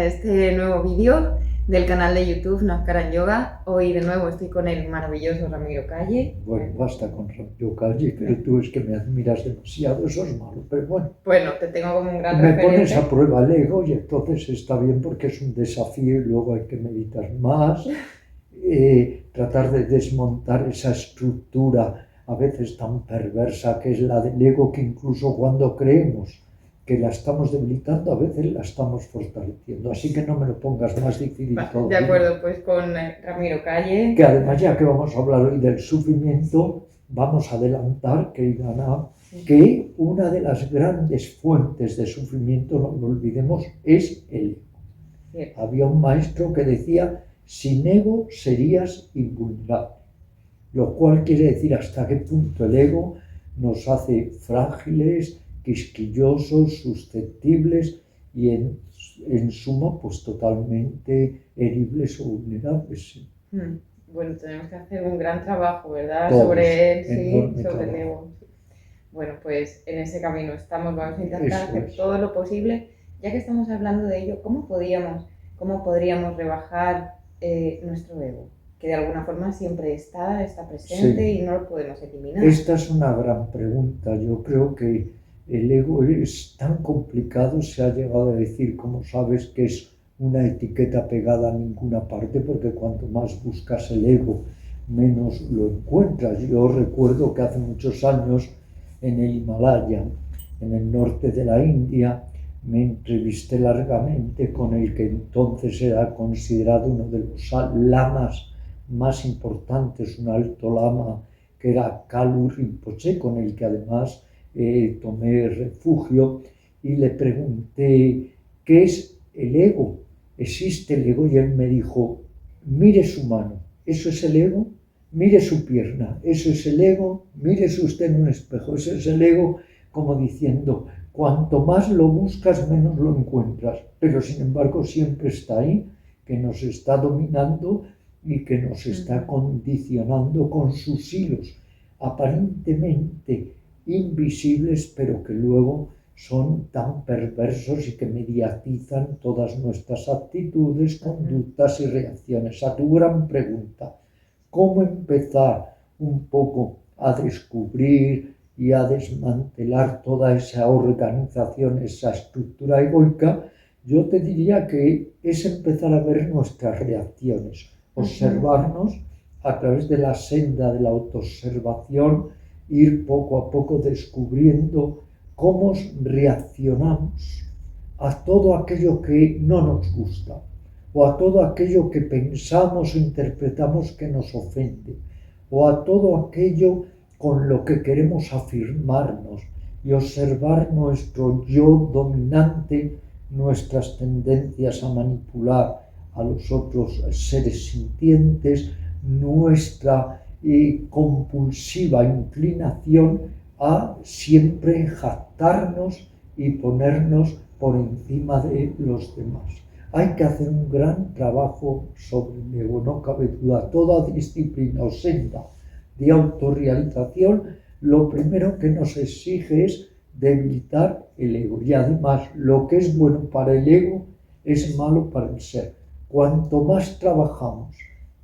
este nuevo vídeo del canal de YouTube Namaskaram Yoga. Hoy de nuevo estoy con el maravilloso Ramiro Calle. Bueno, basta con Ramiro Calle, pero tú es que me admiras demasiado, eso es malo, pero bueno. Bueno, te tengo como un gran Me referente. pones a prueba el ego y entonces está bien porque es un desafío y luego hay que meditar más, tratar de desmontar esa estructura a veces tan perversa que es la del ego, que incluso cuando creemos que la estamos debilitando, a veces la estamos fortaleciendo. Así que no me lo pongas más difícil todo. De acuerdo, pues con Ramiro Calle. Que además, ya que vamos a hablar hoy del sufrimiento, vamos a adelantar, querida Ana, que una de las grandes fuentes de sufrimiento, no lo olvidemos, es el ego. Bien. Había un maestro que decía, sin ego serías invulnerable, lo cual quiere decir hasta qué punto el ego nos hace frágiles, quisquillosos, susceptibles y en suma pues totalmente heribles o vulnerables. ¿Sí? Bueno, tenemos que hacer un gran trabajo, ¿verdad? Todos, sobre él, sí, enorme sobre el trabajo. ego. Bueno, pues en ese camino estamos, vamos a intentar Eso hacer es. todo lo posible. Ya que estamos hablando de ello, ¿cómo podríamos rebajar nuestro ego? Que de alguna forma siempre está presente, Sí. y no lo podemos eliminar. Esta es una gran pregunta. Yo creo que el ego es tan complicado, se ha llegado a decir, como sabes, que es una etiqueta pegada a ninguna parte, porque cuanto más buscas el ego, menos lo encuentras. Yo recuerdo que hace muchos años en el Himalaya, en el norte de la India, me entrevisté largamente con el que entonces era considerado uno de los lamas más importantes, un alto lama que era Kalu Rinpoche, con el que además tomé refugio, y le pregunté, ¿qué es el ego? ¿Existe el ego? Y él me dijo, mire su mano, ¿eso es el ego? Mire su pierna, ¿eso es el ego? Mírese usted en un espejo, ¿eso es el ego? Como diciendo, cuanto más lo buscas, menos lo encuentras, pero sin embargo siempre está ahí, que nos está dominando y que nos está condicionando con sus hilos, aparentemente invisibles, pero que luego son tan perversos y que mediatizan todas nuestras actitudes, conductas y reacciones. A tu gran pregunta, ¿cómo empezar un poco a descubrir y a desmantelar toda esa organización, esa estructura egoica? Yo te diría que es empezar a ver nuestras reacciones, observarnos a través de la senda de la autoobservación, ir poco a poco descubriendo cómo reaccionamos a todo aquello que no nos gusta o a todo aquello que pensamos o interpretamos que nos ofende o a todo aquello con lo que queremos afirmarnos y observar nuestro yo dominante, nuestras tendencias a manipular a los otros seres sintientes, nuestra compulsiva inclinación a siempre jactarnos y ponernos por encima de los demás. Hay que hacer un gran trabajo sobre el ego, no cabe duda. Toda disciplina o senda de autorrealización, lo primero que nos exige es debilitar el ego. Y además, lo que es bueno para el ego es malo para el ser. Cuanto más trabajamos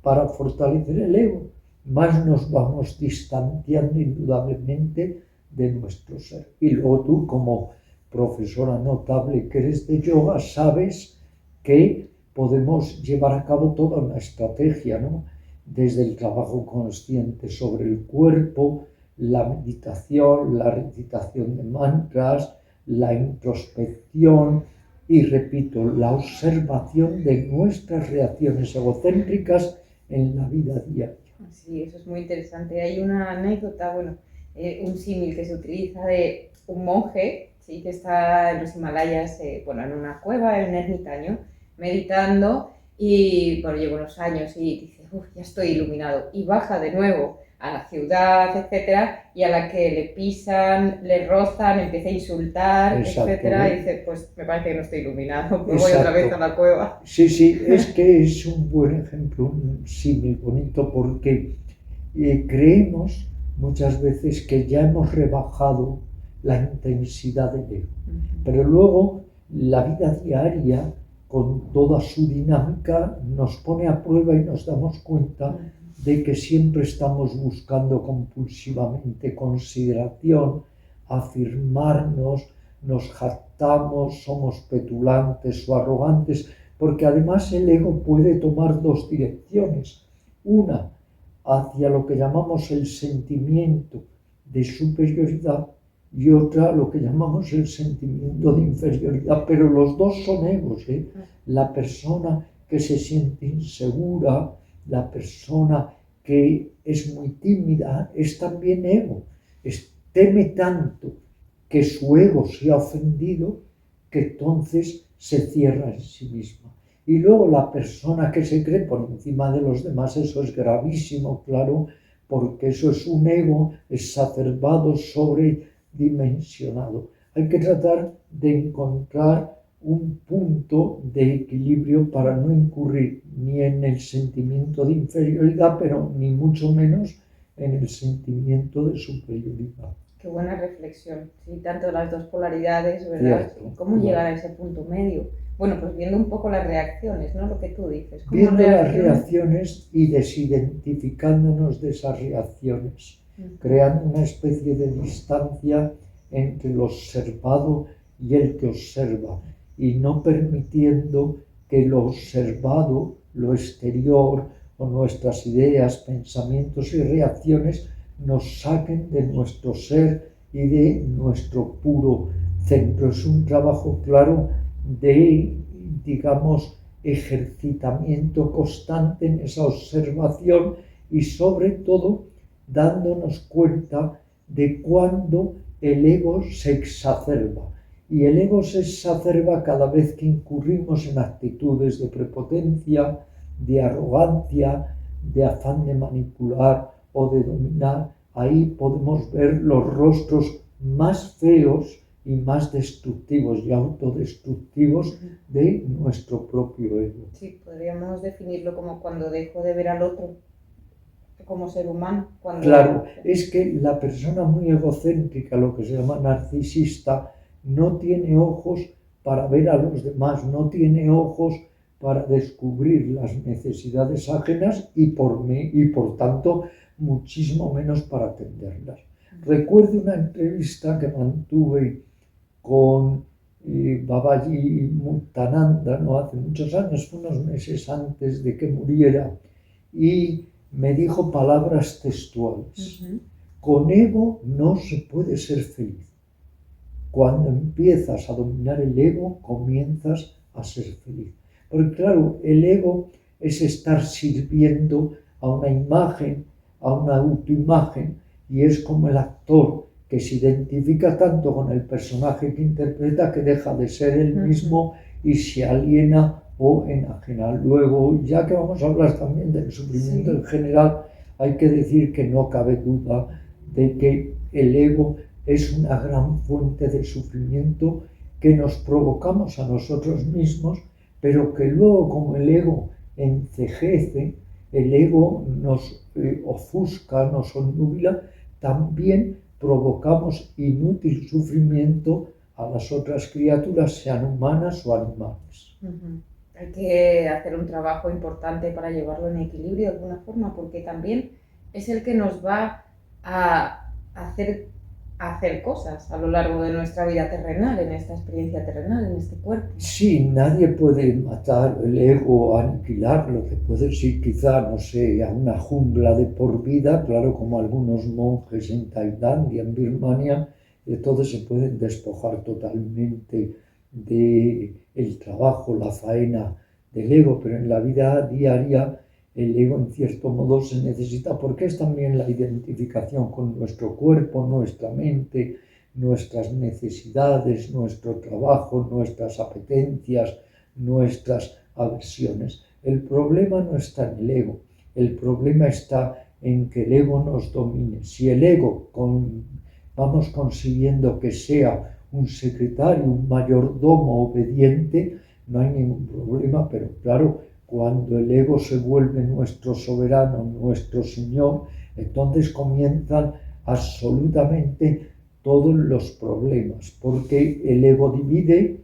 para fortalecer el ego, más nos vamos distanciando indudablemente de nuestro ser. Y luego tú, como profesora notable que eres de yoga, sabes que podemos llevar a cabo toda una estrategia, ¿no? Desde el trabajo consciente sobre el cuerpo, la meditación, la recitación de mantras, la introspección y, repito, la observación de nuestras reacciones egocéntricas en la vida diaria. Sí, eso es muy interesante. Hay una anécdota, un símil que se utiliza de un monje, ¿sí?, que está en los Himalayas, en una cueva, en un ermitaño, meditando, y lleva unos años y dice, ya estoy iluminado, y baja de nuevo a la ciudad, etcétera, y a la que le pisan, le rozan, empieza a insultar, etcétera, y dice, pues me parece que no estoy iluminado, me voy otra vez a la cueva. Sí, es que es un buen ejemplo, un símil bonito, porque creemos muchas veces que ya hemos rebajado la intensidad del ego, pero luego la vida diaria con toda su dinámica, nos pone a prueba y nos damos cuenta de que siempre estamos buscando compulsivamente consideración, afirmarnos, nos jactamos, somos petulantes o arrogantes, porque además el ego puede tomar dos direcciones. Una, hacia lo que llamamos el sentimiento de superioridad y otra, lo que llamamos el sentimiento de inferioridad, pero los dos son egos, ¿eh? La persona que se siente insegura, la persona que es muy tímida, es también ego, teme tanto que su ego sea ofendido que entonces se cierra en sí misma. Y luego la persona que se cree por encima de los demás, eso es gravísimo, claro, porque eso es un ego exacerbado, sobredimensionado. Hay que tratar de encontrar un punto de equilibrio para no incurrir ni en el sentimiento de inferioridad, pero ni mucho menos en el sentimiento de superioridad. Qué buena reflexión, sí, tanto las dos polaridades, ¿verdad? Cierto, ¿Cómo llegar a ese punto medio? Bueno, pues viendo un poco las reacciones, ¿no? Lo que tú dices. ¿Cómo viendo las reacciones y desidentificándonos de esas reacciones, creando una especie de distancia entre el observado y el que observa, y no permitiendo que lo observado, lo exterior, o nuestras ideas, pensamientos y reacciones nos saquen de nuestro ser y de nuestro puro centro. Es un trabajo claro de, digamos, ejercitamiento constante en esa observación y sobre todo dándonos cuenta de cuando el ego se exacerba. Y el ego se exacerba cada vez que incurrimos en actitudes de prepotencia, de arrogancia, de afán de manipular o de dominar. Ahí podemos ver los rostros más feos y más destructivos y autodestructivos de nuestro propio ego. Sí, podríamos definirlo como cuando dejo de ver al otro como ser humano. Claro, es que la persona muy egocéntrica, lo que se llama narcisista, no tiene ojos para ver a los demás, no tiene ojos para descubrir las necesidades ajenas y por tanto muchísimo menos para atenderlas. Recuerdo una entrevista que mantuve con Babaji Muktananda, ¿no? Hace muchos años, unos meses antes de que muriera, y me dijo palabras textuales. Con ego no se puede ser feliz. Cuando empiezas a dominar el ego, comienzas a ser feliz. Porque claro, el ego es estar sirviendo a una imagen, a una autoimagen, y es como el actor que se identifica tanto con el personaje que interpreta que deja de ser él mismo y se aliena o enajena. Luego, ya que vamos a hablar también del sufrimiento en general, hay que decir que no cabe duda de que el ego es una gran fuente de sufrimiento que nos provocamos a nosotros mismos, pero que luego, como el ego encejece, el ego nos ofusca, nos obnubila, también provocamos inútil sufrimiento a las otras criaturas, sean humanas o animales. Hay que hacer un trabajo importante para llevarlo en equilibrio de alguna forma, porque también es el que nos va a hacer cosas a lo largo de nuestra vida terrenal, en esta experiencia terrenal, en este cuerpo. Sí, nadie puede matar el ego o aniquilarlo, que puede ir quizá, no sé, a una jungla de por vida, claro, como algunos monjes en Tailandia, en Birmania, entonces se pueden despojar totalmente del trabajo, la faena del ego, pero en la vida diaria el ego en cierto modo se necesita porque es también la identificación con nuestro cuerpo, nuestra mente, nuestras necesidades, nuestro trabajo, nuestras apetencias, nuestras aversiones. El problema no está en el ego, el problema está en que el ego nos domine. Si el ego vamos consiguiendo que sea un secretario, un mayordomo obediente, no hay ningún problema, pero claro, cuando el ego se vuelve nuestro soberano, nuestro señor, entonces comienzan absolutamente todos los problemas, porque el ego divide,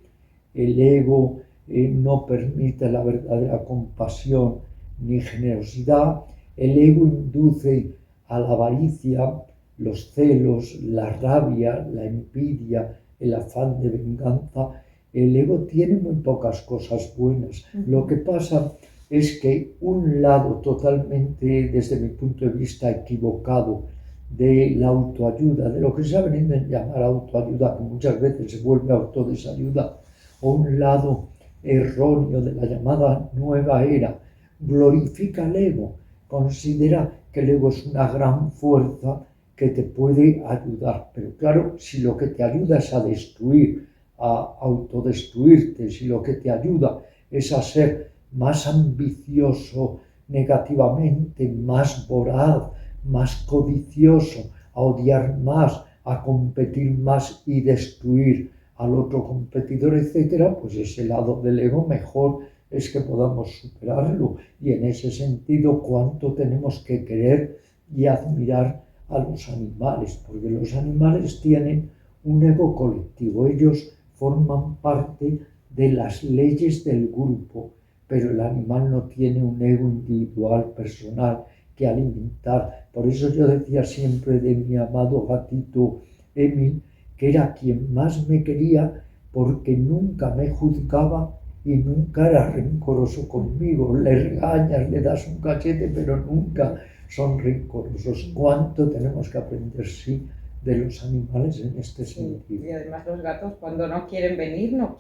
el ego no permite la verdadera compasión ni generosidad. El ego induce a la avaricia, los celos, la rabia, la envidia, el afán de venganza. El ego tiene muy pocas cosas buenas. Lo que pasa es que un lado totalmente, desde mi punto de vista, equivocado de la autoayuda, de lo que se ha venido a llamar autoayuda, que muchas veces se vuelve autodesayuda, o un lado erróneo de la llamada nueva era, glorifica el ego, considera que el ego es una gran fuerza que te puede ayudar. Pero claro, si lo que te ayuda es a destruir, a autodestruirte, si lo que te ayuda es a ser más ambicioso negativamente, más voraz, más codicioso, a odiar más, a competir más y destruir al otro competidor, etcétera, pues ese lado del ego mejor es que podamos superarlo. Y en ese sentido, cuánto tenemos que querer y admirar a los animales, porque los animales tienen un ego colectivo, ellos forman parte de las leyes del grupo, pero el animal no tiene un ego individual, personal, que alimentar. Por eso yo decía siempre de mi amado gatito Emil, que era quien más me quería porque nunca me juzgaba y nunca era rencoroso conmigo. Le regañas, le das un cachete, pero nunca son rencorosos. ¿Cuánto tenemos que aprender, sí, de los animales en este sentido? Y además los gatos cuando no quieren venir, no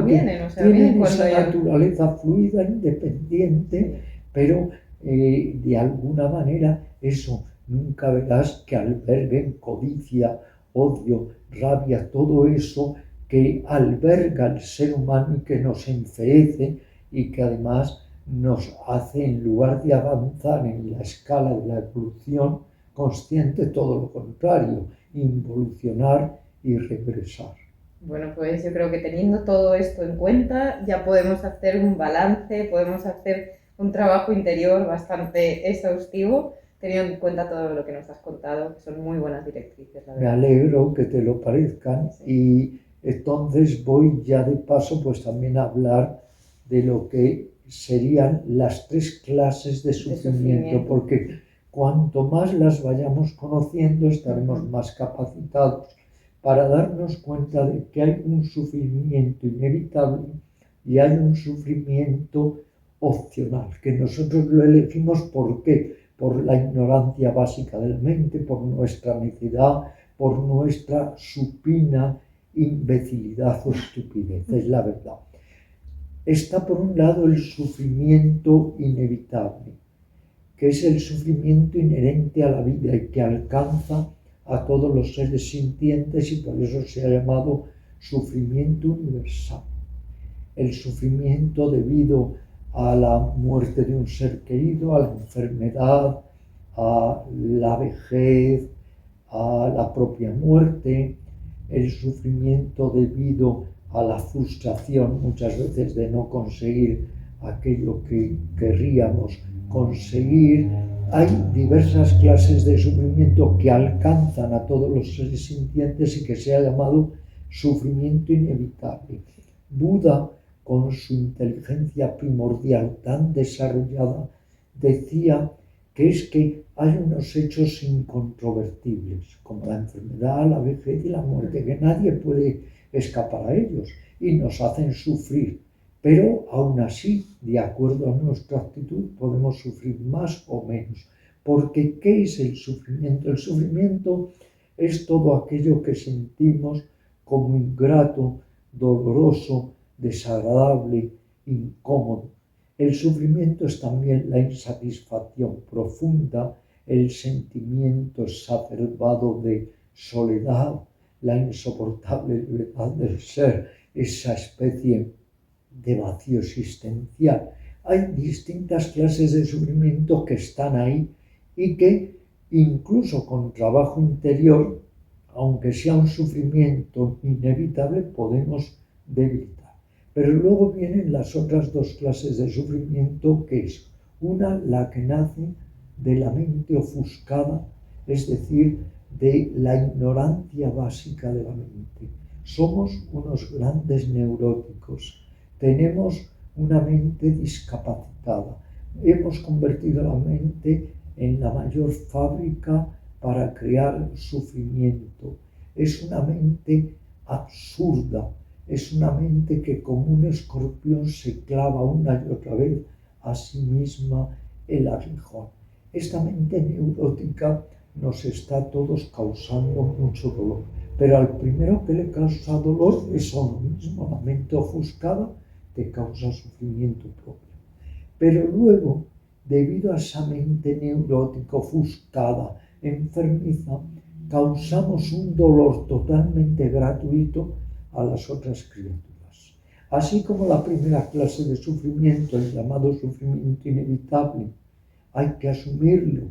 vienen, o sea, vienen cuando esa naturaleza fluida, independiente, pero de alguna manera eso, nunca verás que alberguen codicia, odio, rabia, todo eso que alberga el ser humano y que nos enferece y que además nos hace, en lugar de avanzar en la escala de la evolución consciente, todo lo contrario, involucionar y regresar. Bueno, pues yo creo que teniendo todo esto en cuenta ya podemos hacer un balance, podemos hacer un trabajo interior bastante exhaustivo, teniendo en cuenta todo lo que nos has contado, que son muy buenas directrices, la verdad. Me alegro que te lo parezcan, sí. Y entonces voy ya de paso pues también a hablar de lo que serían las 3 clases de sufrimiento, porque cuanto más las vayamos conociendo estaremos más capacitados para darnos cuenta de que hay un sufrimiento inevitable y hay un sufrimiento opcional, que nosotros lo elegimos. ¿Por qué? Por la ignorancia básica de la mente, por nuestra necedad, por nuestra supina imbecilidad o estupidez, es la verdad. Está por un lado el sufrimiento inevitable, que es el sufrimiento inherente a la vida y que alcanza a todos los seres sintientes y por eso se ha llamado sufrimiento universal. El sufrimiento debido a la muerte de un ser querido, a la enfermedad, a la vejez, a la propia muerte, el sufrimiento debido a la frustración muchas veces de no conseguir aquello que querríamos conseguir. Hay diversas clases de sufrimiento que alcanzan a todos los seres sintientes y que se ha llamado sufrimiento inevitable. Buda, con su inteligencia primordial tan desarrollada, decía que es que hay unos hechos incontrovertibles, como la enfermedad, la vejez y la muerte, que nadie puede escapar a ellos y nos hacen sufrir. Pero aún así, de acuerdo a nuestra actitud, podemos sufrir más o menos. Porque ¿qué es el sufrimiento? El sufrimiento es todo aquello que sentimos como ingrato, doloroso, desagradable, incómodo. El sufrimiento es también la insatisfacción profunda, el sentimiento exacerbado de soledad, la insoportable levedad del ser, esa especie de vacío existencial. Hay distintas clases de sufrimiento que están ahí y que incluso con trabajo interior, aunque sea un sufrimiento inevitable, podemos debilitar. Pero luego vienen las otras 2 clases de sufrimiento, que es una, la que nace de la mente ofuscada, es decir, de la ignorancia básica de la mente. Somos unos grandes neuróticos. tenemos una mente discapacitada. Hemos convertido la mente en la mayor fábrica para crear sufrimiento. Es una mente absurda, es una mente que como un escorpión se clava una y otra vez a sí misma el aguijón. Esta mente neurótica nos está a todos causando mucho dolor, pero al primero que le causa dolor es a uno mismo. La mente ofuscada te causa sufrimiento propio. Pero luego, debido a esa mente neurótica ofuscada, enfermiza, causamos un dolor totalmente gratuito a las otras criaturas. Así como la primera clase de sufrimiento, el llamado sufrimiento inevitable, hay que asumirlo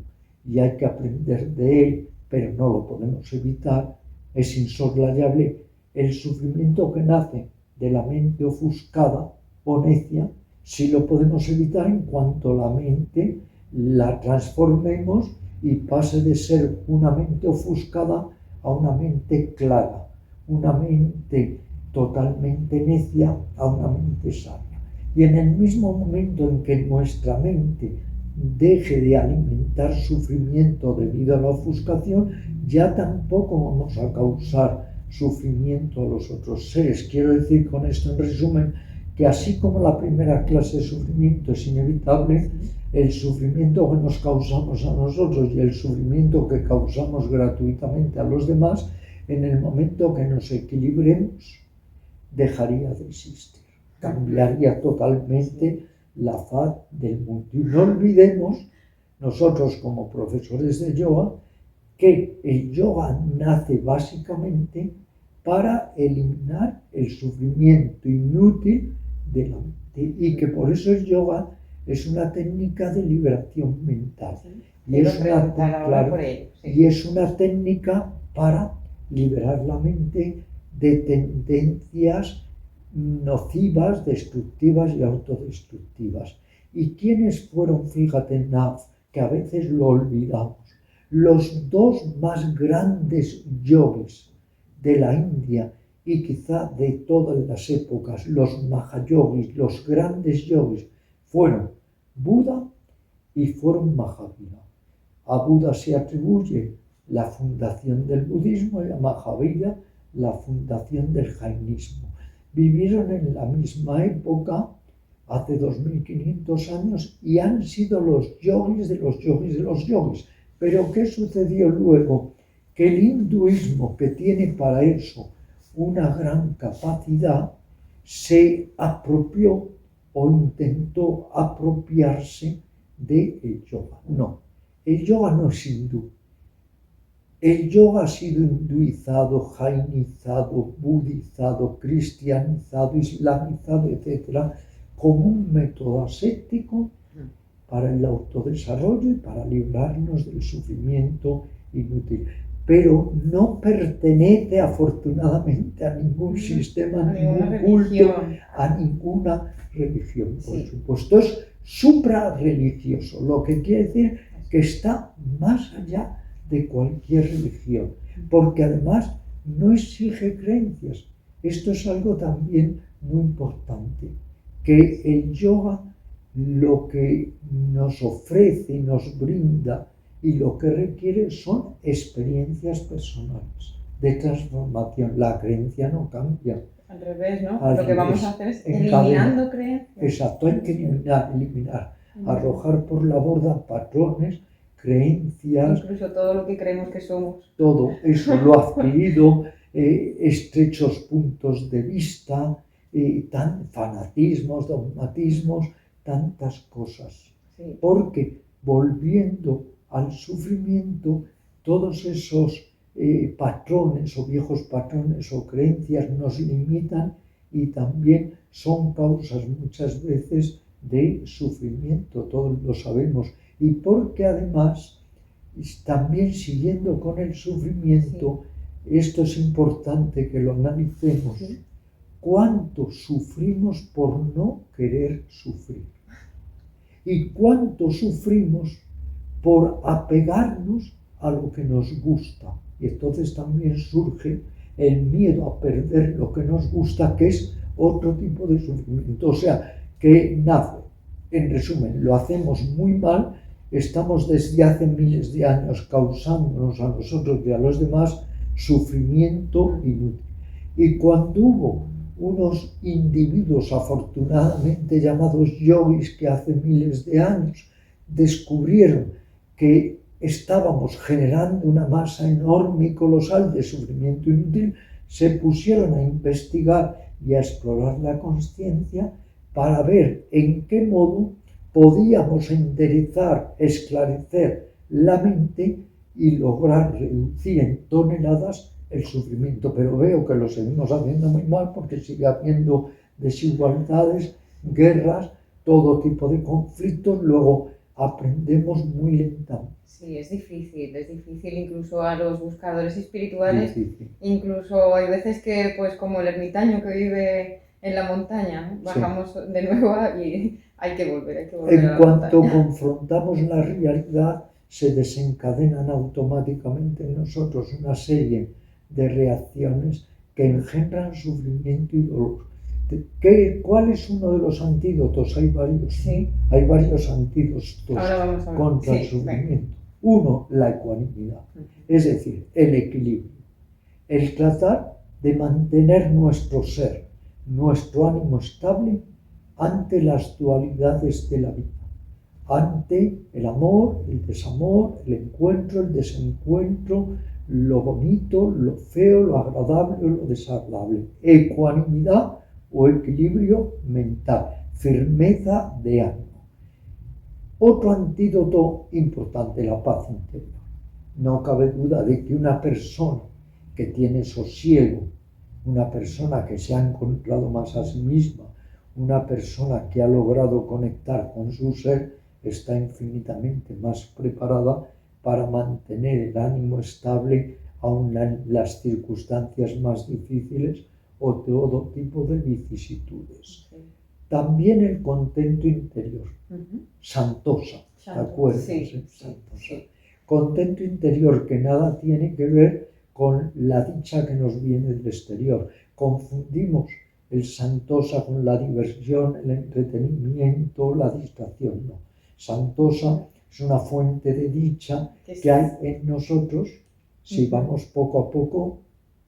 y hay que aprender de él, pero no lo podemos evitar, es insoslayable. El sufrimiento que nace de la mente ofuscada o necia, sí lo podemos evitar en cuanto la mente la transformemos y pase de ser una mente ofuscada a una mente clara, una mente totalmente necia a una mente sabia. Y en el mismo momento en que nuestra mente deje de alimentar sufrimiento debido a la ofuscación, ya tampoco vamos a causar sufrimiento a los otros seres. Quiero decir con esto, en resumen, que así como la primera clase de sufrimiento es inevitable, el sufrimiento que nos causamos a nosotros y el sufrimiento que causamos gratuitamente a los demás, en el momento que nos equilibremos, dejaría de existir, cambiaría totalmente la faz del mundo. Y no olvidemos, nosotros como profesores de yoga, que el yoga nace básicamente para eliminar el sufrimiento inútil de la mente, y que por eso el yoga es una técnica de liberación mental. Y es una técnica para liberar la mente de tendencias nocivas, destructivas y autodestructivas. ¿Y quiénes fueron, fíjate, Nav, que a veces lo olvidamos, los dos más grandes yogis de la India y quizá de todas las épocas, los Mahayogis, los grandes yogis, fueron Buda y fueron Mahavira? A Buda se atribuye la fundación del budismo y a Mahavira la fundación del jainismo. Vivieron en la misma época, hace 2500 años, y han sido los yogis de los yogis de los yogis. Pero ¿qué sucedió luego? Que el hinduismo, que tiene para eso una gran capacidad, se apropió o intentó apropiarse del yoga. No, el yoga no es hindú. El yoga ha sido hinduizado, jainizado, budizado, cristianizado, islamizado, etc., como un método ascético para el autodesarrollo y para librarnos del sufrimiento inútil. Pero no pertenece afortunadamente a ningún sistema, a ningún culto, a ninguna religión. Por supuesto, es suprarreligioso, lo que quiere decir que está más allá de cualquier religión, porque además no exige creencias. Esto es algo también muy importante, que el yoga lo que nos ofrece y nos brinda y lo que requiere son experiencias personales de transformación. La creencia no cambia. Al revés, ¿no? Lo que vamos a hacer es eliminando creencias. Exacto, hay que eliminar, arrojar por la borda patrones, creencias. Incluso todo lo que creemos que somos. Todo eso lo ha adquirido, estrechos puntos de vista, fanatismos, dogmatismos, tantas cosas. Sí. Porque volviendo al sufrimiento, todos esos patrones o viejos patrones o creencias nos limitan y también son causas muchas veces de sufrimiento, todos lo sabemos. Y porque además, también siguiendo con el sufrimiento, esto es importante que lo analicemos, cuánto sufrimos por no querer sufrir y cuánto sufrimos por apegarnos a lo que nos gusta. Y entonces también surge el miedo a perder lo que nos gusta, que es otro tipo de sufrimiento. O sea, que nace, en resumen, lo hacemos muy mal, estamos desde hace miles de años causándonos a nosotros y a los demás sufrimiento inútil. Y cuando hubo unos individuos afortunadamente llamados yogis que hace miles de años descubrieron que estábamos generando una masa enorme y colosal de sufrimiento inútil, se pusieron a investigar y a explorar la consciencia para ver en qué modo podíamos enderezar, esclarecer la mente y lograr reducir en toneladas el sufrimiento. Pero veo que lo seguimos haciendo muy mal porque sigue habiendo desigualdades, guerras, todo tipo de conflictos. Luego aprendemos muy lentamente. Sí, es difícil incluso a los buscadores espirituales. Incluso hay veces que, pues como el ermitaño que vive en la montaña, bajamos de nuevo y hay que volver en cuanto confrontamos la realidad, se desencadenan automáticamente en nosotros una serie de reacciones que engendran sufrimiento y dolor. ¿Cuál es uno de los antídotos? Hay varios. Sí. Hay varios antídotos contra el sufrimiento. Venga. Uno, la ecuanimidad, es decir, el equilibrio. El tratar de mantener nuestro ser, nuestro ánimo estable ante las dualidades de la vida, ante el amor, el desamor, el encuentro, el desencuentro, lo bonito, lo feo, lo agradable, lo desagradable. Ecuanimidad o equilibrio mental, firmeza de ánimo. Otro antídoto importante, la paz interior. No cabe duda de que una persona que tiene sosiego, una persona que se ha encontrado más a sí misma, una persona que ha logrado conectar con su ser, está infinitamente más preparada para mantener el ánimo estable aun en las circunstancias más difíciles o todo tipo de vicisitudes. También el contento interior, santosa, ¿te acuerdas? Sí. Contento interior que nada tiene que ver con la dicha que nos viene del exterior. Confundimos el santosa con la diversión, el entretenimiento, la distracción. No. Santosa es una fuente de dicha que hay en nosotros si vamos poco a poco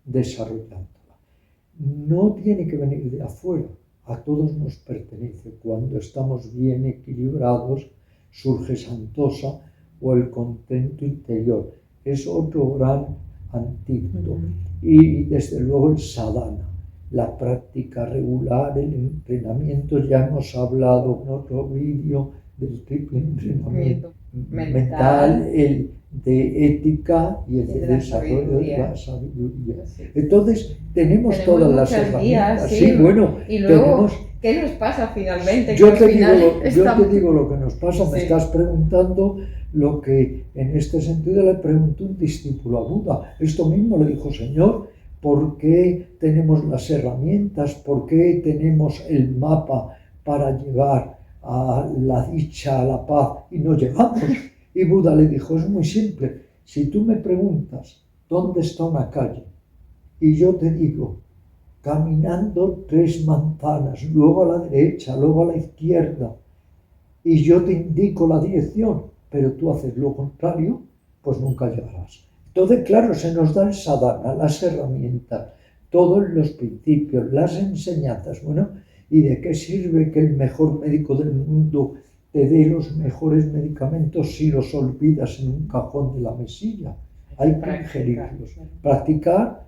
desarrollándola. No tiene que venir de afuera, a todos nos pertenece. Cuando estamos bien equilibrados, surge santosa o el contento interior. Es otro gran antídoto. Y desde luego el sadhana, la práctica regular, el entrenamiento. Ya hemos hablado en otro vídeo del triple entrenamiento mental, el de ética y el de desarrollo de la sabiduría. Entonces, tenemos todas las herramientas. Sí, bueno, y luego, ¿qué nos pasa finalmente? Yo te digo lo que nos pasa. Me estás preguntando lo que en este sentido le preguntó un discípulo a Buda. Esto mismo le dijo: Señor, ¿por qué tenemos las herramientas? ¿Por qué tenemos el mapa para llegar a la dicha, a la paz, y no llegamos? Y Buda le dijo: es muy simple. Si tú me preguntas dónde está una calle y yo te digo caminando 3 manzanas, luego a la derecha, luego a la izquierda, y yo te indico la dirección, pero tú haces lo contrario, pues nunca llegarás. Entonces, claro, se nos da el sadhana, las herramientas, todos los principios, las enseñanzas. Bueno, ¿y de qué sirve que el mejor médico del mundo te dé los mejores medicamentos si los olvidas en un cajón de la mesilla? Hay que ingerirlos. Practicar.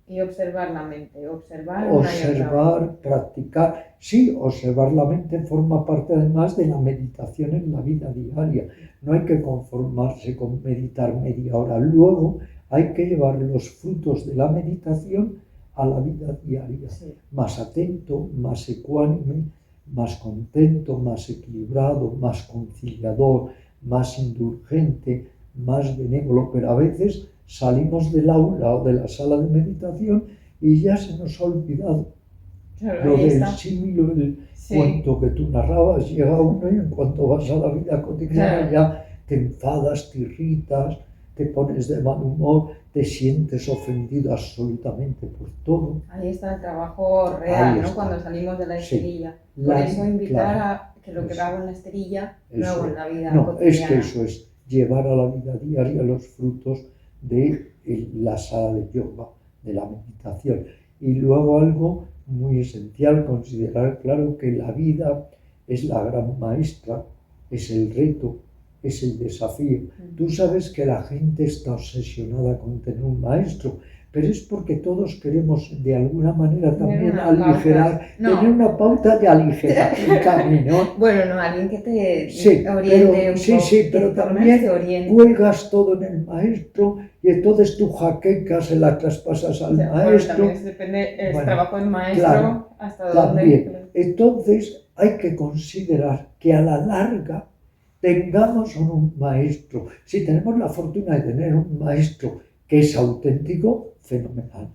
Y observar la mente, practicar. Sí, observar la mente forma parte además de la meditación en la vida diaria. No hay que conformarse con meditar media hora. Luego hay que llevar los frutos de la meditación a la vida diaria. Más atento, más ecuánime, más contento, más equilibrado, más conciliador, más indulgente, más benévolo. Pero a veces salimos del aula o de la sala de meditación y ya se nos ha olvidado. Lo del símil, el cuento que tú narrabas, llega uno y en cuanto vas a la vida cotidiana ya te enfadas, te irritas, te pones de mal humor, te sientes ofendido absolutamente por todo. Ahí está el trabajo real, Ahí ¿no? está. Cuando salimos de la Sí. esterilla. Por eso invitar a que lo que Eso. hago en la esterilla lo Eso. hago en la vida No, cotidiana. es que eso es llevar a la vida diaria los frutos de la sala de yoga, de la meditación. Y luego algo muy esencial, considerar claro que la vida es la gran maestra, es el reto, es el desafío. Tú sabes que la gente está obsesionada con tener un maestro, pero es porque todos queremos de alguna manera también aligerar, tener una pauta de aligerar el camino. Bueno, no, alguien que te Sí, oriente un poco. Sí, pero también cuelgas todo en el maestro y entonces tú jaquecas, se la traspasas al maestro. Bueno, también depende el trabajo del maestro, claro, hasta también. dónde. Entonces hay que considerar que a la larga tengamos un maestro. Si tenemos la fortuna de tener un maestro que es auténtico, fenomenal.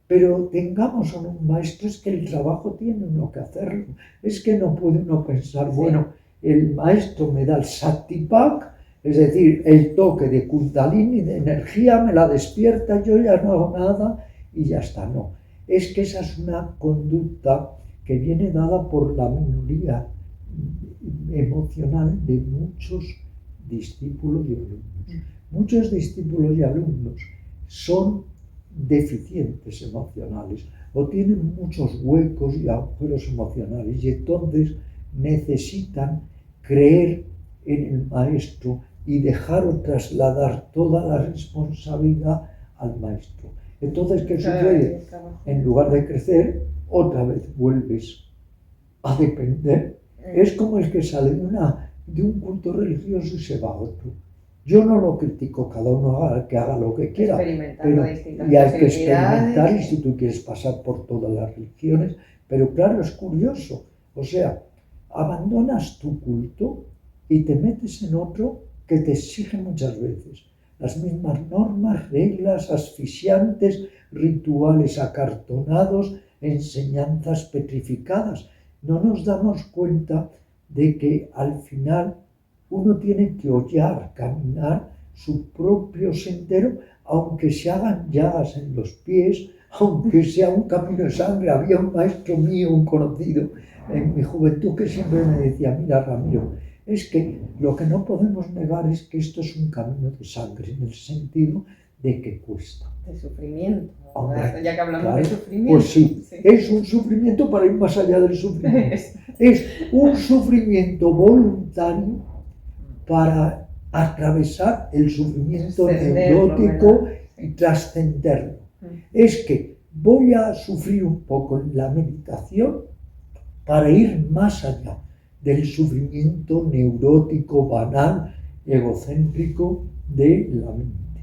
Pero tengamos un maestro, es que el trabajo tiene uno que hacerlo. Es que no puede uno pensar, bueno, el maestro me da el Shaktipak, es decir, el toque de Kundalini, de energía, me la despierta, yo ya no hago nada y ya está. No, es que esa es una conducta que viene dada por la minoría emocional de muchos discípulos y alumnos. Muchos discípulos y alumnos son deficientes emocionales o tienen muchos huecos y agujeros emocionales y entonces necesitan creer en el maestro y dejar o trasladar toda la responsabilidad al maestro. Entonces, ¿qué sucede? En lugar de crecer, otra vez vuelves a depender. Es como el que sale de un culto religioso y se va a otro. Yo no lo critico, cada uno que haga lo que quiera, pero y hay que experimentar, y si tú quieres pasar por todas las religiones, pero claro, es curioso, o sea, abandonas tu culto y te metes en otro que te exige muchas veces las mismas normas, reglas asfixiantes, rituales acartonados, enseñanzas petrificadas. No nos damos cuenta de que al final uno tiene que hollar, caminar su propio sendero, aunque se hagan llagas en los pies, aunque sea un camino de sangre. Había un maestro mío, un conocido, en mi juventud, que siempre me decía, mira, Ramiro, es que lo que no podemos negar es que esto es un camino de sangre, en el sentido de que cuesta. De sufrimiento. Hombre, ya que hablamos claro, de sufrimiento. Pues sí, es un sufrimiento para ir más allá del sufrimiento. Es un sufrimiento voluntario para atravesar el sufrimiento neurótico y trascenderlo. Es que voy a sufrir un poco en la meditación para ir más allá del sufrimiento neurótico, banal, egocéntrico de la mente.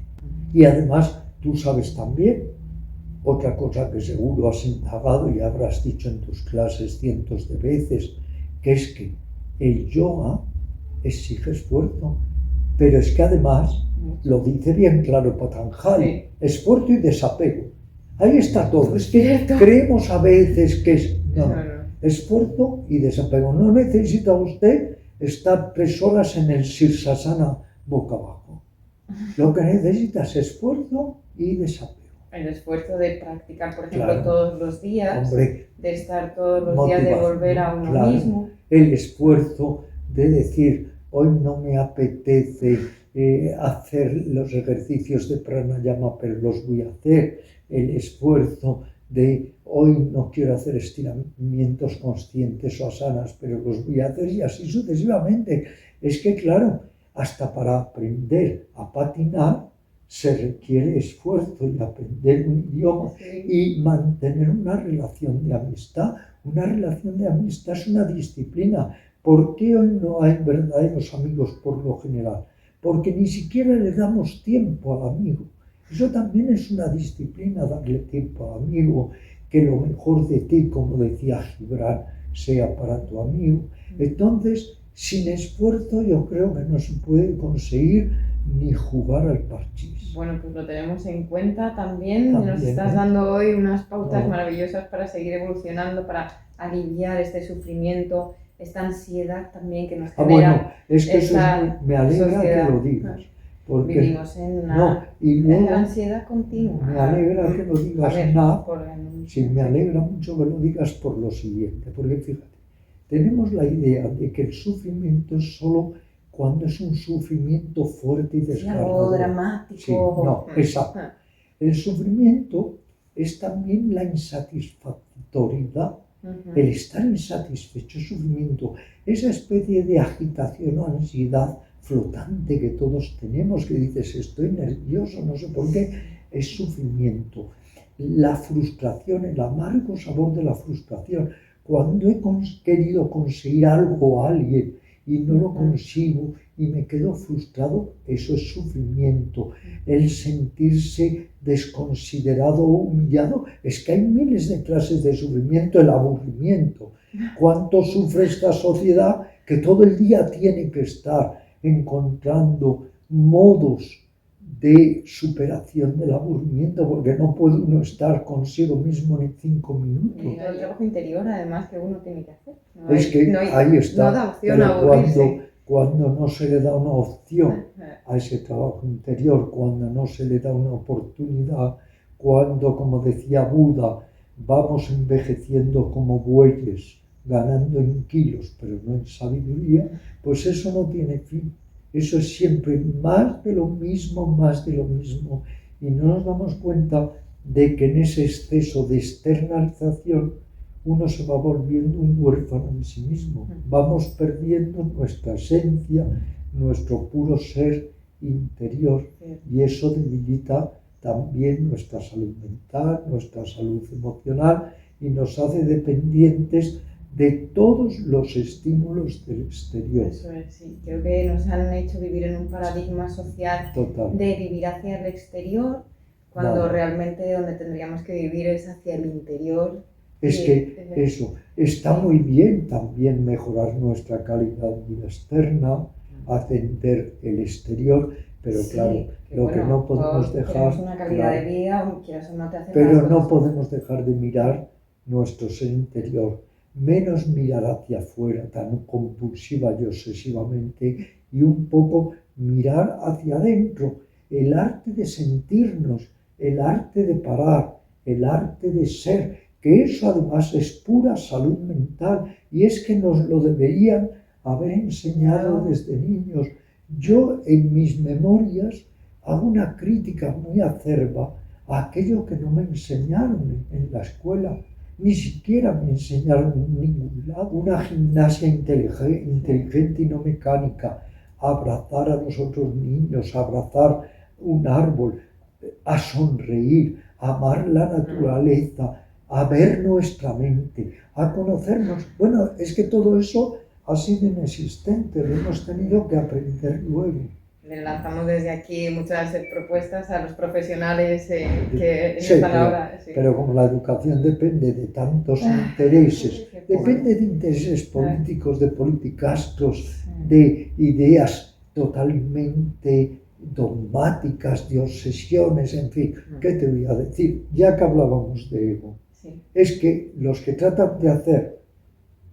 Y además, tú sabes también, otra cosa que seguro has indagado y habrás dicho en tus clases cientos de veces, que es que el yoga exige esfuerzo, pero es que además, lo dice bien claro Patanjali, esfuerzo y desapego. Ahí está todo. Es que creemos a veces que es esfuerzo y desapego. No necesita usted estar 3 horas en el Sirsasana boca abajo. Lo que necesita es esfuerzo y desapego. El esfuerzo de practicar, por ejemplo, todos los días, hombre, de estar todos los días, de volver a uno mismo. El esfuerzo de decir, hoy no me apetece hacer los ejercicios de pranayama, pero los voy a hacer. El esfuerzo de hoy no quiero hacer estiramientos conscientes o asanas, pero los voy a hacer, y así sucesivamente. Es que claro, hasta para aprender a patinar se requiere esfuerzo, y aprender un idioma y mantener una relación de amistad. Una relación de amistad es una disciplina. ¿Por qué hoy no hay verdaderos amigos por lo general? Porque ni siquiera le damos tiempo al amigo. Eso también es una disciplina, darle tiempo al amigo, que lo mejor de ti, como decía Gibran, sea para tu amigo. Entonces, sin esfuerzo yo creo que no se puede conseguir ni jugar al parchís. Bueno, pues lo tenemos en cuenta también. Nos estás dando hoy unas pautas maravillosas para seguir evolucionando, para aliviar este sufrimiento, esta ansiedad también que nos genera. Bueno, es que eso me alegra sociedad. Que lo digas, porque vivimos en no, una y luego ansiedad continua. me alegra que lo A digas, ver, Nat, por- sí, me alegra mucho que lo digas por lo siguiente, porque fíjate, tenemos la idea de que el sufrimiento es solo cuando es un sufrimiento fuerte y Sí, algo desgarrador. dramático. Sí, no, exacto. El sufrimiento es también la insatisfactoriedad, el estar insatisfecho, sufrimiento, esa especie de agitación o ansiedad flotante que todos tenemos, que dices estoy nervioso, no sé por qué, es sufrimiento. La frustración, el amargo sabor de la frustración, cuando he querido conseguir algo o alguien y no lo consigo y me quedo frustrado, eso es sufrimiento. El sentirse desconsiderado o humillado, es que hay miles de clases de sufrimiento, el aburrimiento. ¿Cuánto sufre esta sociedad que todo el día tiene que estar encontrando modos de superación del aburrimiento, porque no puede uno estar consigo mismo ni 5 minutos? Y el trabajo interior, además, que uno tiene que hacer. No Es que ahí está, no da opción pero a aburrirse. cuando no se le da una opción a ese trabajo interior, cuando no se le da una oportunidad, cuando, como decía Buda, vamos envejeciendo como bueyes, ganando en kilos, pero no en sabiduría, pues eso no tiene fin. Eso es siempre más de lo mismo, y no nos damos cuenta de que en ese exceso de externalización uno se va volviendo un huérfano en sí mismo. Vamos perdiendo nuestra esencia, nuestro puro ser interior, y eso debilita también nuestra salud mental, nuestra salud emocional, y nos hace dependientes de todos los estímulos del exterior. Eso es, sí. Creo que nos han hecho vivir en un paradigma social de vivir hacia el exterior, cuando realmente donde tendríamos que vivir es hacia el interior. Es que eso, está muy bien también mejorar nuestra calidad de vida externa, atender el exterior, pero claro, lo que no podemos dejar, una calidad de vida, quieras o no te hace pero no podemos dejar de mirar nuestro ser interior, menos mirar hacia afuera tan compulsiva y obsesivamente, y un poco mirar hacia adentro, el arte de sentirnos, el arte de parar, el arte de ser, que eso además es pura salud mental, y es que nos lo deberían haber enseñado desde niños. Yo en mis memorias hago una crítica muy acerba a aquello que no me enseñaron en la escuela, ni siquiera me enseñaron en ningún lado. Una gimnasia inteligente y no mecánica, abrazar a los otros niños, abrazar un árbol, a sonreír, a amar la naturaleza, a ver nuestra mente, a conocernos. Bueno, es que todo eso ha sido inexistente, lo hemos tenido que aprender luego. Le lanzamos desde aquí muchas propuestas a los profesionales que están ahora. Sí. Pero como la educación depende de tantos intereses, depende de intereses políticos, de politicastros, de ideas totalmente dogmáticas, de obsesiones, en fin, ¿qué te voy a decir? Ya que hablábamos de ego, es que los que tratan de hacer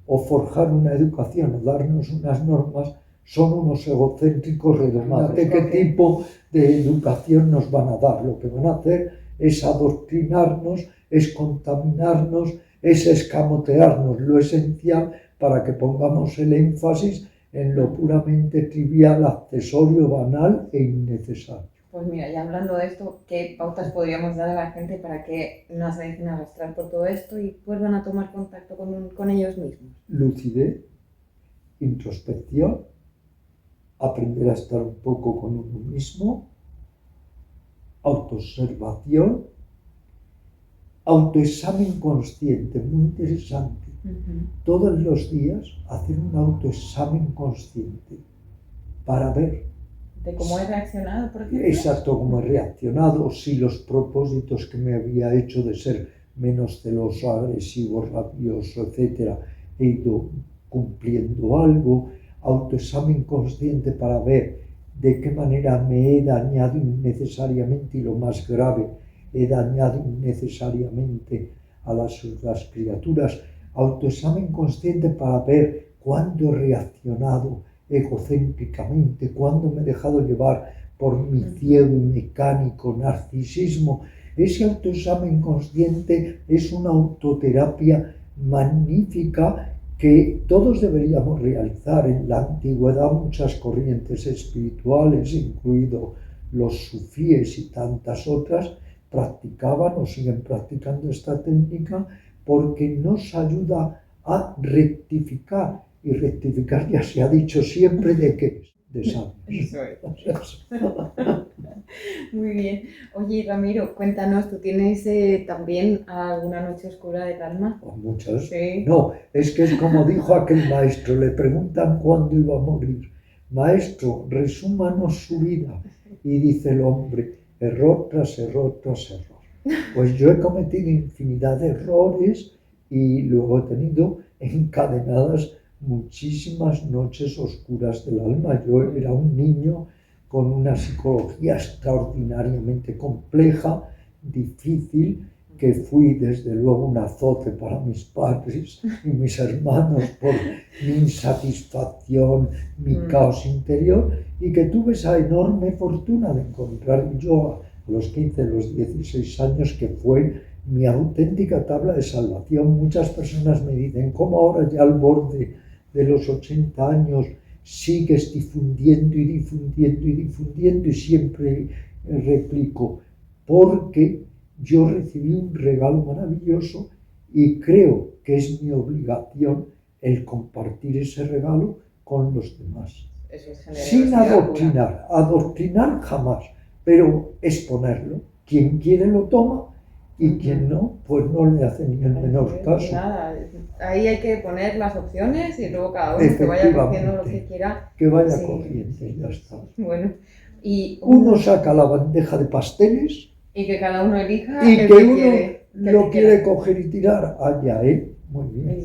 o forjar una educación o darnos unas normas son unos egocéntricos redomados. ¿De qué tipo de educación nos van a dar? Lo que van a hacer es adoctrinarnos, es contaminarnos, es escamotearnos lo esencial para que pongamos el énfasis en lo puramente trivial, accesorio, banal e innecesario. Pues mira, ya hablando de esto, ¿qué pautas podríamos dar a la gente para que no se dejen arrastrar por todo esto y vuelvan a tomar contacto con ellos mismos? Lucidez, introspección, aprender a estar un poco con uno mismo, autoobservación, autoexamen consciente, muy interesante. Todos los días hacer un autoexamen consciente para ver ¿de cómo he reaccionado, por ejemplo? Exacto, cómo he reaccionado, si los propósitos que me había hecho de ser menos celoso, agresivo, rabioso, etc., he ido cumpliendo algo. Autoexamen consciente para ver de qué manera me he dañado innecesariamente, y lo más grave, he dañado innecesariamente a las otras criaturas. Autoexamen consciente para ver cuándo he reaccionado egocéntricamente, cuándo me he dejado llevar por mi ciego y mecánico narcisismo. Ese autoexamen consciente es una autoterapia magnífica que todos deberíamos realizar. En la antigüedad muchas corrientes espirituales, incluido los sufíes y tantas otras, practicaban o siguen practicando esta técnica porque nos ayuda a rectificar. Y rectificar, ya se ha dicho siempre, ¿de qué? De sabios. Eso es. Muy bien. Oye, Ramiro, cuéntanos, ¿tú tienes también alguna noche oscura del alma? Muchos. Sí. No, es que es como dijo aquel maestro, le preguntan cuándo iba a morir. Maestro, resúmanos su vida. Y dice el hombre, error tras error tras error. Pues yo he cometido infinidad de errores y luego he tenido encadenadas muchísimas noches oscuras del alma. Yo era un niño con una psicología extraordinariamente compleja, difícil, que fui desde luego un azote para mis padres y mis hermanos por mi insatisfacción, mi caos interior, y que tuve esa enorme fortuna de encontrar el yoga a los 15, los 16 años, que fue mi auténtica tabla de salvación. Muchas personas me dicen, ¿cómo ahora ya al borde de los 80 años sigues difundiendo y difundiendo y difundiendo? Y siempre replico, porque yo recibí un regalo maravilloso y creo que es mi obligación el compartir ese regalo con los demás. Eso es Sin adoctrinar, adoctrinar jamás, pero exponerlo. Quien quiere lo toma y quien no, pues no le hace ni el menor caso. Nada, ahí hay que poner las opciones y luego cada uno que vaya cogiendo lo que quiera. Que vaya cogiendo y ya está. Bueno, y uno saca la bandeja de pasteles y que cada uno elija y el que que uno quiere, lo quiere coger y tirar allá, muy bien. Y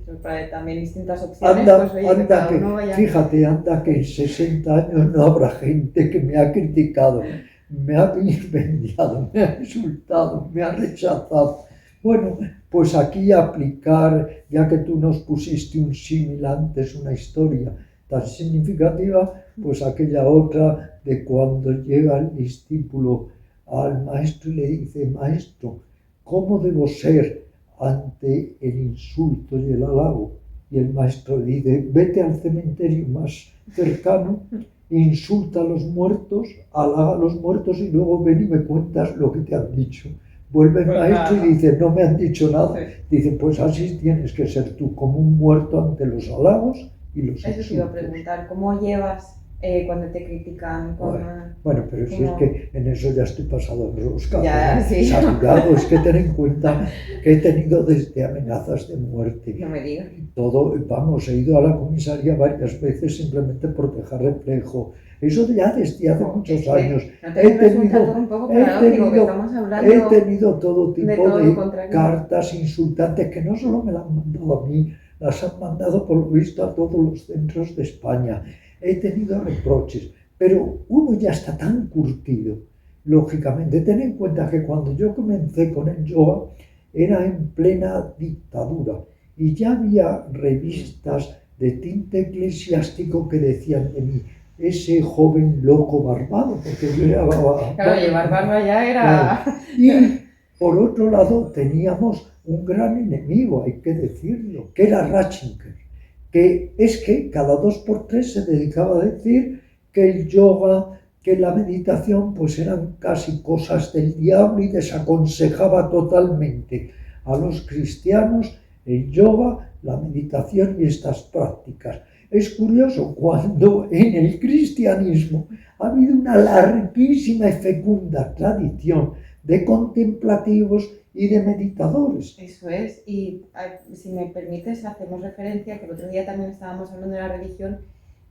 eso para también distintas opciones, Anda, pues oye, anda que cada que, uno vaya... fíjate, anda que en 60 años no habrá gente que me ha criticado, me ha vilipendiado, me ha insultado, me ha rechazado. Bueno, pues aquí aplicar, ya que tú nos pusiste un símil antes, una historia tan significativa, pues aquella otra de cuando llega el discípulo al maestro y le dice, maestro, ¿cómo debo ser ante el insulto y el halago? Y el maestro le dice, vete al cementerio más cercano, insulta a los muertos, halaga a los muertos y luego ven y me cuentas lo que te han dicho. Vuelve el maestro y dice, no me han dicho nada. Dice, pues así tienes que ser tú, como un muerto ante los halagos y los insultos. Eso te iba a preguntar, ¿cómo llevas cuando te critican? Bueno, pero si es que en eso ya estoy pasado de rosca, saturado, es que ten en cuenta que he tenido desde amenazas de muerte. No me digas. Todo, vamos, he ido a la comisaría varias veces simplemente por dejar reflejo. Eso ya desde hace muchos años. He tenido todo tipo de cartas insultantes que no solo me las han mandado a mí, las han mandado por lo visto a todos los centros de España. He tenido reproches, pero uno ya está tan curtido, lógicamente. Ten en cuenta que cuando yo comencé con el yoga era en plena dictadura y ya había revistas de tinte eclesiástico que decían de mí, ese joven loco barbado, porque yo era barba. Claro, llevar barba ya era... Y por otro lado teníamos un gran enemigo, hay que decirlo, que era Ratzinger, que es que cada 2 por 3 se dedicaba a decir que el yoga, que la meditación, pues eran casi cosas del diablo y desaconsejaba totalmente a los cristianos el yoga, la meditación y estas prácticas. Es curioso, cuando en el cristianismo ha habido una larguísima y fecunda tradición de contemplativos y de meditadores. Eso es, y si me permites, hacemos referencia que el otro día también estábamos hablando de la religión,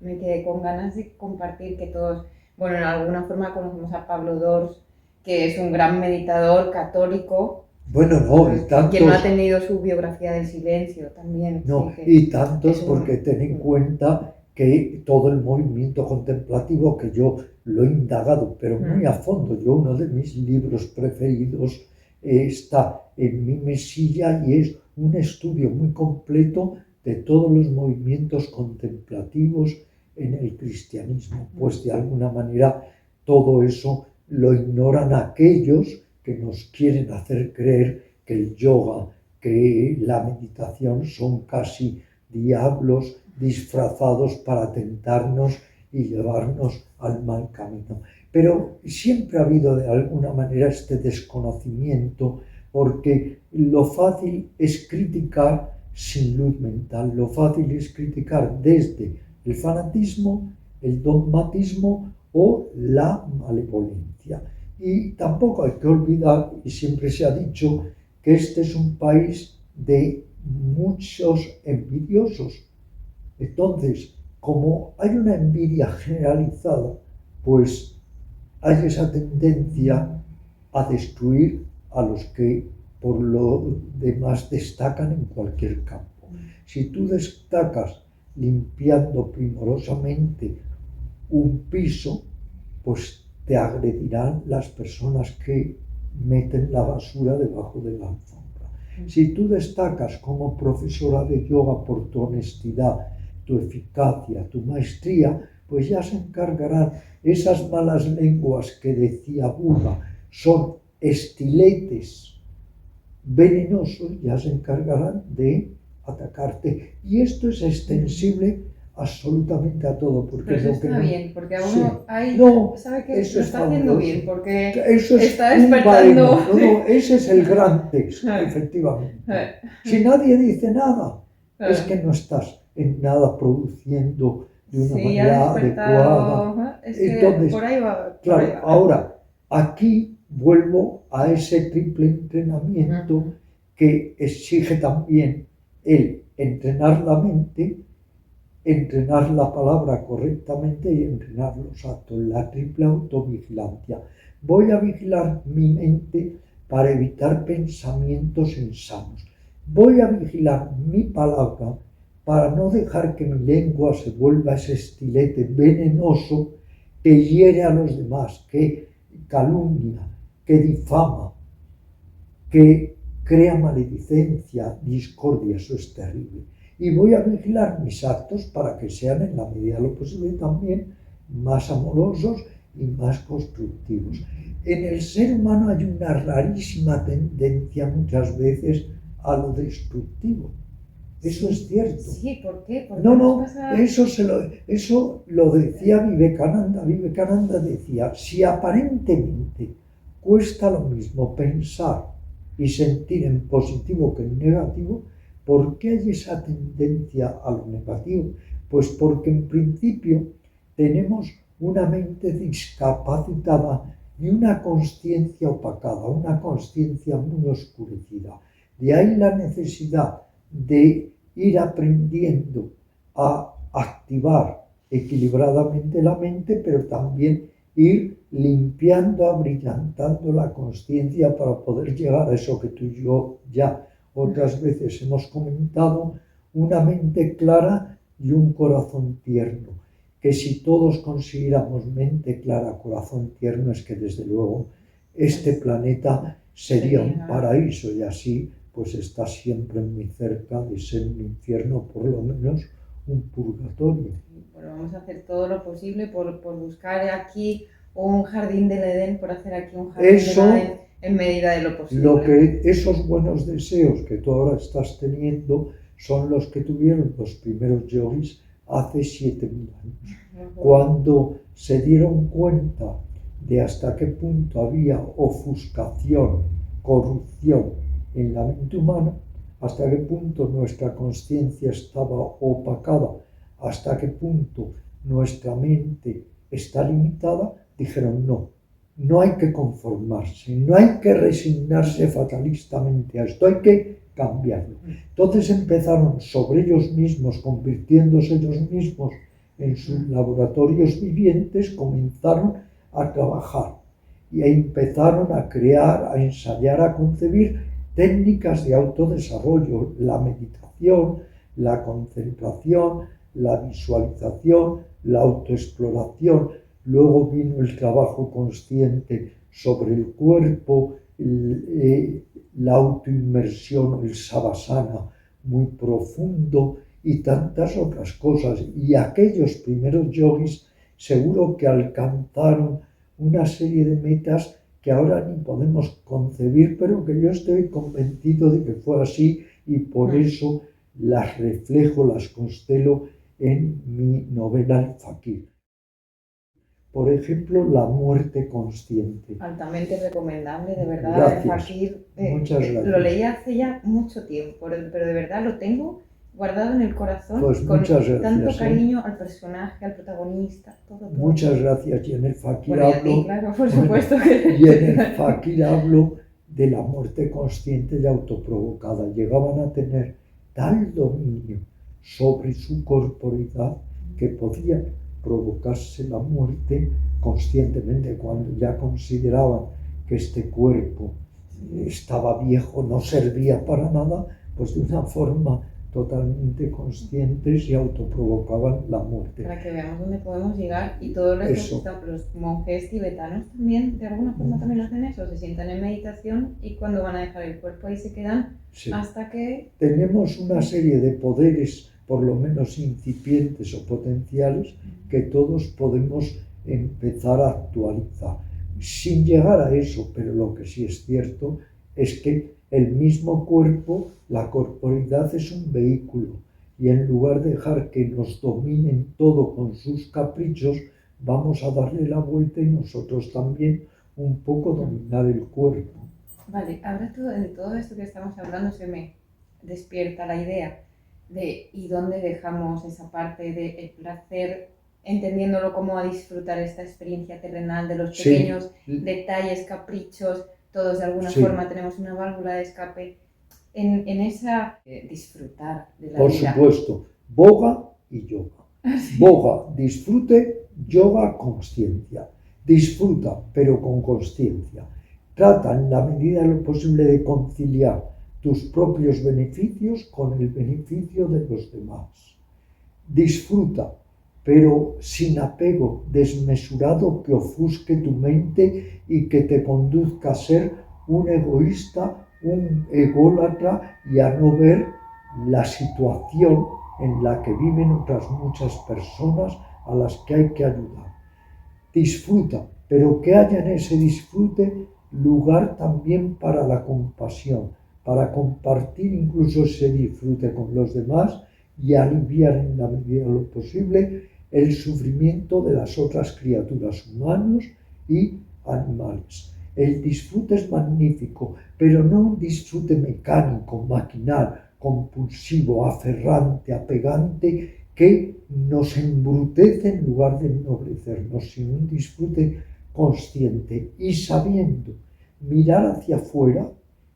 me quedé con ganas de compartir que todos, bueno, en alguna forma conocemos a Pablo Dors, que es un gran meditador católico. Bueno, no, y tantos... Que no ha tenido su biografía del silencio también. No, sí, y tantos porque ten en cuenta que todo el movimiento contemplativo, que yo lo he indagado, pero muy a fondo, uno de mis libros preferidos está en mi mesilla y es un estudio muy completo de todos los movimientos contemplativos en el cristianismo. Pues de alguna manera todo eso lo ignoran aquellos que nos quieren hacer creer que el yoga, que la meditación son casi diablos disfrazados para tentarnos y llevarnos al mal camino. Pero siempre ha habido de alguna manera este desconocimiento, porque lo fácil es criticar sin luz mental, lo fácil es criticar desde el fanatismo, el dogmatismo o la malevolencia. Y tampoco hay que olvidar, y siempre se ha dicho, que este es un país de muchos envidiosos. Entonces, como hay una envidia generalizada, pues hay esa tendencia a destruir a los que por lo demás destacan en cualquier campo. Si tú destacas limpiando primorosamente un piso, pues te agredirán las personas que meten la basura debajo de la alfombra. Si tú destacas como profesora de yoga por tu honestidad, tu eficacia, tu maestría, pues ya se encargarán esas malas lenguas que decía Buda, son estiletes venenosos, ya se encargarán de atacarte. Y esto es extensible absolutamente a todo. Porque pero eso está no, bien, porque a uno sí, ahí no, sabe que eso lo es está haciendo fabuloso. bien, porque Eso es está un despertando. baremo. No, ese es el gran texto, efectivamente. Si nadie dice nada, es que no estás en nada produciendo de una Sí, manera ha adecuada. despertado. Es Entonces, que por ahí va. claro, Por ahí va. ahora, aquí vuelvo a ese triple entrenamiento que exige también el entrenar la mente, entrenar la palabra correctamente y entrenar los actos, la triple autovigilancia. Voy a vigilar mi mente para evitar pensamientos insanos. Voy a vigilar mi palabra para no dejar que mi lengua se vuelva ese estilete venenoso que hiere a los demás, que calumnia, que difama, que crea maledicencia, discordia. Eso es terrible. Y voy a vigilar mis actos para que sean en la medida de lo posible también más amorosos y más constructivos. En el ser humano hay una rarísima tendencia muchas veces a lo destructivo. Eso es cierto. Sí, ¿por qué? ¿Por qué No, pasa? eso lo decía Vivekananda. Vivekananda decía, si aparentemente cuesta lo mismo pensar y sentir en positivo que en negativo, ¿por qué hay esa tendencia a lo negativo? Pues porque en principio tenemos una mente discapacitada y una consciencia opacada, una consciencia muy oscurecida. De ahí la necesidad de ir aprendiendo a activar equilibradamente la mente, pero también ir limpiando, abrillantando la consciencia para poder llegar a eso que tú y yo ya otras veces hemos comentado, una mente clara y un corazón tierno. Que si todos consiguiéramos mente clara, corazón tierno, es que desde luego este planeta sería un paraíso, y así pues está siempre muy cerca de ser un infierno, por lo menos un purgatorio. Bueno, vamos a hacer todo lo posible por buscar aquí un jardín del Edén, por hacer aquí un jardín del Edén en medida de lo posible. Esos buenos deseos que tú ahora estás teniendo son los que tuvieron los primeros yogis hace 7.000 años, cuando se dieron cuenta de hasta qué punto había ofuscación, corrupción en la mente humana, hasta qué punto nuestra conciencia estaba opacada, hasta qué punto nuestra mente está limitada, dijeron no hay que conformarse, no hay que resignarse fatalistamente a esto, hay que cambiarlo. Entonces empezaron sobre ellos mismos, convirtiéndose ellos mismos en sus laboratorios vivientes, comenzaron a trabajar y empezaron a crear, a ensayar, a concebir técnicas de autodesarrollo, la meditación, la concentración, la visualización, la autoexploración. Luego vino el trabajo consciente sobre el cuerpo, la autoinmersión, el savasana muy profundo y tantas otras cosas. Y aquellos primeros yogis seguro que alcanzaron una serie de metas que ahora ni podemos concebir, pero que yo estoy convencido de que fue así y por eso las reflejo, las constelo en mi novela El Fakir. Por ejemplo, la muerte consciente. Altamente recomendable, de verdad. Gracias. El Fakir, Muchas gracias. lo leí hace ya mucho tiempo, pero de verdad lo tengo guardado en el corazón, pues con muchas gracias, tanto cariño al personaje, al protagonista, todo. Muchas gracias. Y en El Fakir bueno, hablo, y a ti, claro, por supuesto. Y en El Fakir hablo de la muerte consciente y autoprovocada. Llegaban a tener tal dominio sobre su corporidad que podían provocarse la muerte conscientemente cuando ya consideraban que este cuerpo estaba viejo, no servía para nada, pues de una forma totalmente conscientes y autoprovocaban la muerte. Para que veamos dónde podemos llegar, y todos los monjes tibetanos también de alguna forma también hacen eso, se sientan en meditación y cuando van a dejar el cuerpo ahí se quedan hasta que... Tenemos una serie de poderes, por lo menos incipientes o potenciales, que todos podemos empezar a actualizar. Sin llegar a eso, pero lo que sí es cierto es que el mismo cuerpo, la corporidad es un vehículo y en lugar de dejar que nos dominen todo con sus caprichos, vamos a darle la vuelta y nosotros también un poco dominar el cuerpo. Vale, ahora de todo esto que estamos hablando se me despierta la idea de ¿y dónde dejamos esa parte del placer, entendiéndolo como a disfrutar esta experiencia terrenal de los pequeños detalles, caprichos? Todos de alguna forma tenemos una válvula de escape en esa disfrutar de la vida. Por supuesto, boga y yoga. Boga, disfrute, yoga, consciencia. Disfruta, pero con consciencia. Trata en la medida de lo posible de conciliar tus propios beneficios con el beneficio de los demás. Disfruta, pero sin apego desmesurado que ofusque tu mente y que te conduzca a ser un egoísta, un ególatra y a no ver la situación en la que viven otras muchas personas a las que hay que ayudar. Disfruta, pero que haya en ese disfrute lugar también para la compasión, para compartir incluso ese disfrute con los demás y aliviar en la medida de lo posible el sufrimiento de las otras criaturas, humanos y animales. El disfrute es magnífico, pero no un disfrute mecánico, maquinal, compulsivo, aferrante, apegante, que nos embrutece en lugar de ennoblecernos, sino un disfrute consciente y sabiendo mirar hacia afuera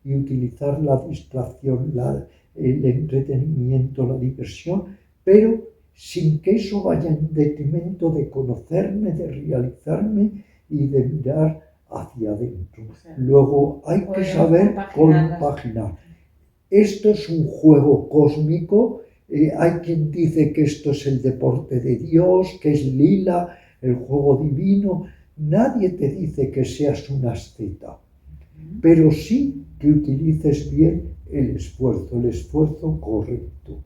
y utilizar la distracción, el entretenimiento, la diversión, pero sin que eso vaya en detrimento de conocerme, de realizarme y de mirar hacia adentro. Luego hay que saber compaginar. Esto es un juego cósmico. Hay quien dice que esto es el deporte de Dios, que es lila, el juego divino. Nadie te dice que seas un asceta, pero sí que utilices bien el esfuerzo correcto.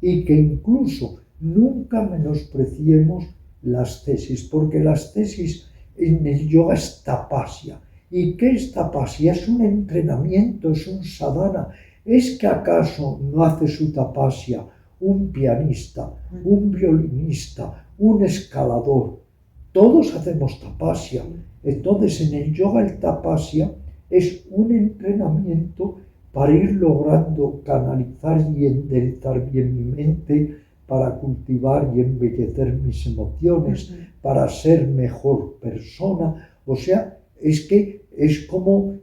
Y que incluso nunca menospreciemos las tesis, porque las tesis en el yoga es tapasya. ¿Y qué es tapasya? Es un entrenamiento, es un sadhana. ¿Es que acaso no hace su tapasya un pianista, un violinista, un escalador? Todos hacemos tapasya. Entonces en el yoga el tapasya es un entrenamiento para ir logrando canalizar y enderezar bien mi mente, para cultivar y embellecer mis emociones, para ser mejor persona. O sea, es que es como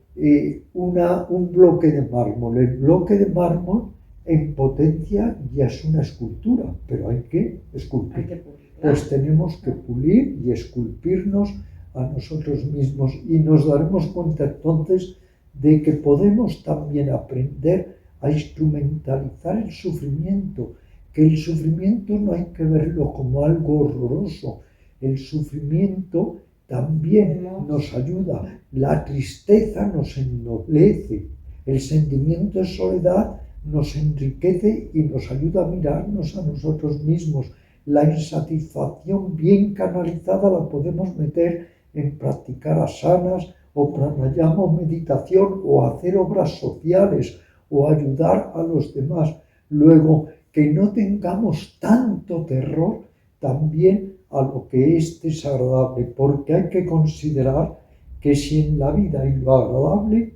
un bloque de mármol. El bloque de mármol en potencia ya es una escultura, pero hay que esculpir. Pues tenemos que pulir y esculpirnos a nosotros mismos y nos daremos cuenta entonces de que podemos también aprender a instrumentalizar el sufrimiento, que el sufrimiento no hay que verlo como algo horroroso. El sufrimiento también nos ayuda, la tristeza nos ennoblece, el sentimiento de soledad nos enriquece y nos ayuda a mirarnos a nosotros mismos. La insatisfacción bien canalizada la podemos meter en practicar asanas o pranayama o meditación o hacer obras sociales o ayudar a los demás. Luego, que no tengamos tanto terror también a lo que es desagradable, porque hay que considerar que si en la vida hay lo agradable,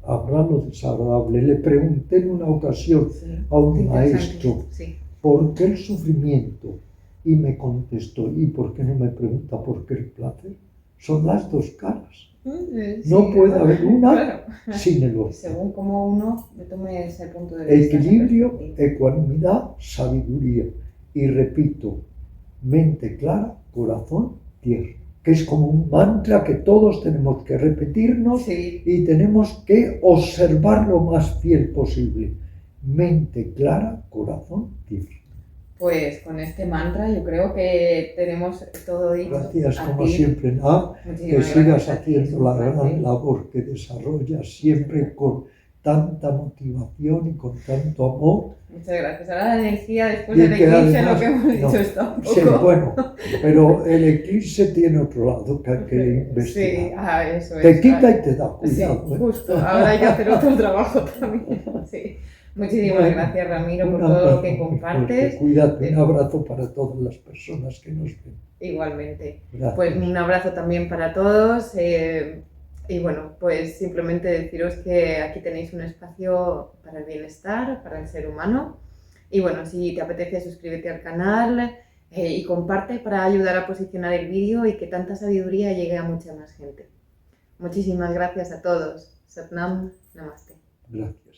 habrá lo desagradable. Le pregunté en una ocasión a un maestro, ¿por qué el sufrimiento? Y me contestó, ¿y por qué no me pregunta por qué el placer? Son las dos caras. No puede haber una sin el otro. Según como uno tome ese punto de vista. Equilibrio, ecuanimidad, sabiduría. Y repito, mente clara, corazón tierno. Que es como un mantra que todos tenemos que repetirnos y tenemos que observar lo más fiel posible. Mente clara, corazón tierno. Pues con este mantra yo creo que tenemos todo dicho. Gracias como siempre, que sigas haciendo la gran labor que desarrollas siempre con tanta motivación y con tanto amor. Muchas gracias. Ahora la energía después del eclipse, lo que hemos dicho está un poco... Sí, bueno, pero el eclipse tiene otro lado que hay que investigar. Sí, eso es. Te quita y te da, cuidado. Sí, justo. Ahora hay que hacer otro trabajo también. Sí. Muchísimas gracias, Ramiro, por todo lo que compartes. Cuídate, un abrazo para todas las personas que nos ven. Igualmente. Gracias. Pues un abrazo también para todos. Y bueno, pues simplemente deciros que aquí tenéis un espacio para el bienestar, para el ser humano. Y bueno, si te apetece, suscríbete al canal y comparte para ayudar a posicionar el vídeo y que tanta sabiduría llegue a mucha más gente. Muchísimas gracias a todos. Satnam, Namaste. Gracias.